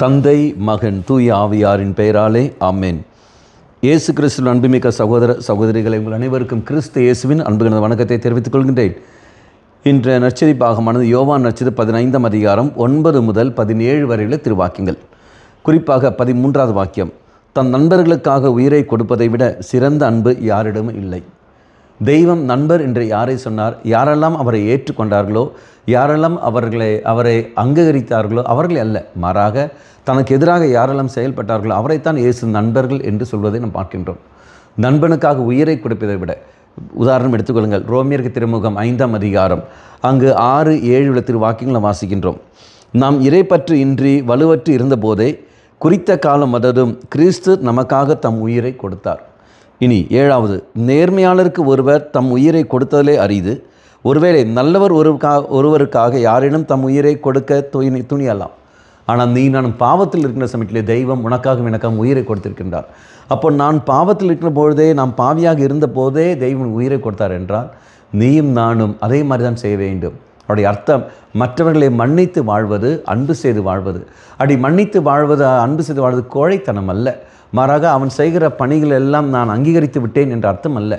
தந்தை, மகன், தூய ஆவியாரின் பெயராலே ஆமென். இயேசு கிறிஸ்துவின் அன்புமிக்க சகோதர சகோதரிகளை உங்கள் அனைவருக்கும் கிறிஸ்து இயேசுவின் அன்புகளது வணக்கத்தை தெரிவித்துக் கொள்கின்றேன். இன்றைய நற்செய்தி பாகமானது யோவான் நற்செய்தி 15ஆம் அதிகாரம் 9 முதல் 17 வரையுள்ள திருவாக்கியங்கள். குறிப்பாக 13வது வாக்கியம், தன் நண்பர்களுக்காக உயிரை கொடுப்பதை விட சிறந்த அன்பு யாரிடமும் இல்லை. தெய்வம் நண்பர் என்று யாரை சொன்னார்? யாரெல்லாம் அவரை ஏற்றுக்கொண்டார்களோ, யாரெல்லாம் அவரை அங்கீகரித்தார்களோ அவர்களே அல்ல, மாறாக தனக்கு எதிராக யாரெல்லாம் செயல்பட்டார்களோ அவரைத்தான் இயேசு நண்பர்கள் என்று சொல்வதை நாம் பார்க்கின்றோம். நண்பனுக்காக உயிரை கொடுப்பதை விட, உதாரணம் எடுத்துக்கொள்ளுங்கள், ரோமியருக்கு திருமுகம் 5ஆம் அதிகாரம் அங்கு 6-7 திருவாக்கியங்களை வாசிக்கின்றோம். நாம் இறைப்பற்று இன்றி வலுவற்று இருந்தபோதே குறித்த காலம் வந்ததும் கிறிஸ்து நமக்காக தம் உயிரை கொடுத்தார். இனி 7வது, நேர்மையாளருக்கு ஒருவர் தம் உயிரை கொடுத்ததிலே அரிது. ஒருவேளை நல்லவர் ஒருவருக்காக யாரேனும் தம் உயிரை கொடுக்க துணியலாம். ஆனால் நீ நான் பாவத்தில் இருக்கிற சமயத்திலே தெய்வம் உனக்காக எனக்காக உயிரை கொடுத்திருக்கின்றார். அப்போ நான் பாவத்தில் இருக்கிற பொழுதே, நாம் பாவியாக இருந்த போதே தெய்வம் உயிரை கொடுத்தார் என்றால் நீயும் நானும் அதே மாதிரி தான் செய்ய வேண்டும். அவருடைய அர்த்தம், மற்றவர்களை மன்னித்து வாழ்வது, அன்பு செய்து வாழ்வது. அப்படி மன்னித்து வாழ்வது, அன்பு செய்து வாழ்வது கோழைத்தனம் அல்ல. மாறாக அவன் செய்கிற பணிகள் எல்லாம் நான் அங்கீகரித்து விட்டேன் என்ற அர்த்தம் அல்ல.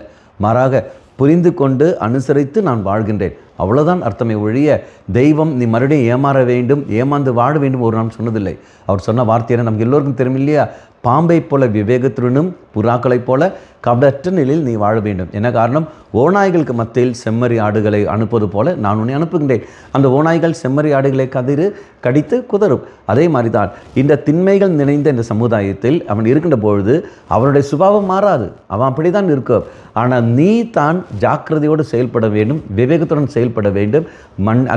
மாறாக புரிந்து கொண்டு அனுசரித்து நான் வாழ்கின்றேன், அவ்வளோதான் அர்த்தமே ஒழிய தெய்வம் நீ மறுபடியும் ஏமாற வேண்டும், ஏமாந்து வாழ வேண்டும் ஒரு நாள் சொன்னதில்லை. அவர் சொன்ன வார்த்தையான நமக்கு எல்லோருக்கும் தெரியும் இல்லையா? பாம்பை போல விவேகத்துடனும் புறாக்களைப் போல கபடற்ற நிலையில் நீ வாழ வேண்டும். என்ன காரணம்? ஓநாய்களுக்கு மத்தியில் செம்மறி ஆடுகளை அனுப்புவது போல நான் உன்னை அனுப்புகின்றேன். அந்த ஓநாய்கள் செம்மறி ஆடுகளை கடித்து குதறும். அதே மாதிரி தான் இந்த திண்மைகள் நிறைந்த இந்த சமுதாயத்தில் அவன் இருக்கின்ற பொழுது அவனுடைய சுபாவம் மாறாது, அவன் அப்படி தான் இருக்கும். ஆனால் நீ தான் ஜாக்கிரதையோடு செயல்பட வேண்டும், விவேகத்துடன் செயல்பட வேண்டும்,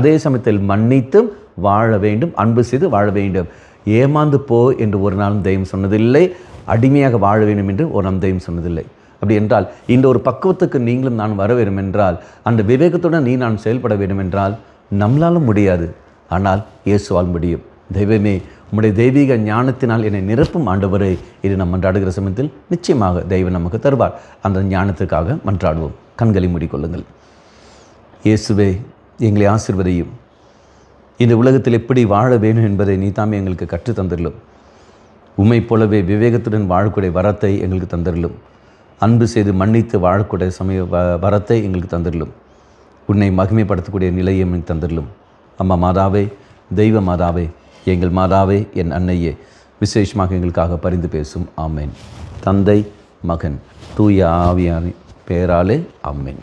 அதே சமயத்தில் மன்னித்தும் வாழ வேண்டும், அன்பு செய்து வாழ வேண்டும். ஏமாந்து போ என்று ஒரு நாளும் தெய்வம் சொன்னதில்லை. அடிமையாக வாழ வேண்டும் என்று ஒரு நாள் தெய்வம் சொன்னதில்லை. அப்படி என்றால் இந்த ஒரு பக்குவத்துக்கு நீங்களும் நான் வர வேண்டும் என்றால், அந்த விவேகத்துடன் நீ நான் செயல்பட வேண்டும் என்றால் நம்மளாலும் முடியாது, ஆனால் இயேசுவால் முடியும். தெய்வமே, உம்முடைய தெய்வீக ஞானத்தினால் என்னை நிரப்பும் ஆண்டவரே, இது நம் மன்றாடுகிற சமயத்தில் நிச்சயமாக தெய்வம் நமக்கு தருவார். அந்த ஞானத்துக்காக மன்றாடுவோம். கண்களை மூடிக்கொள்ளுங்கள். இயேசுவே, எங்களை ஆசீர்வதியும். இந்த உலகத்தில் எப்படி வாழ வேண்டும் என்பதை நீ தாமே எங்களுக்கு கற்று தந்திரலும். உம்மை போலவே விவேகத்துடன் வாழக்கூடிய வரத்தை எங்களுக்கு தந்திரலும். அன்பு செய்து மன்னித்து வாழக்கூடிய வரத்தை எங்களுக்கு தந்திரலும். உன்னை மகிமைப்படுத்தக்கூடிய நிலையை எங்களுக்கு தந்திரலும். அம்மா மாதாவே, தெய்வ மாதாவே, எங்கள் மாதாவே, என் அன்னையே, விசேஷமாக எங்களுக்காக பரிந்து பேசும். ஆமேன். தந்தை, மகன், தூய ஆவியாரின் பெயராலே ஆமேன்.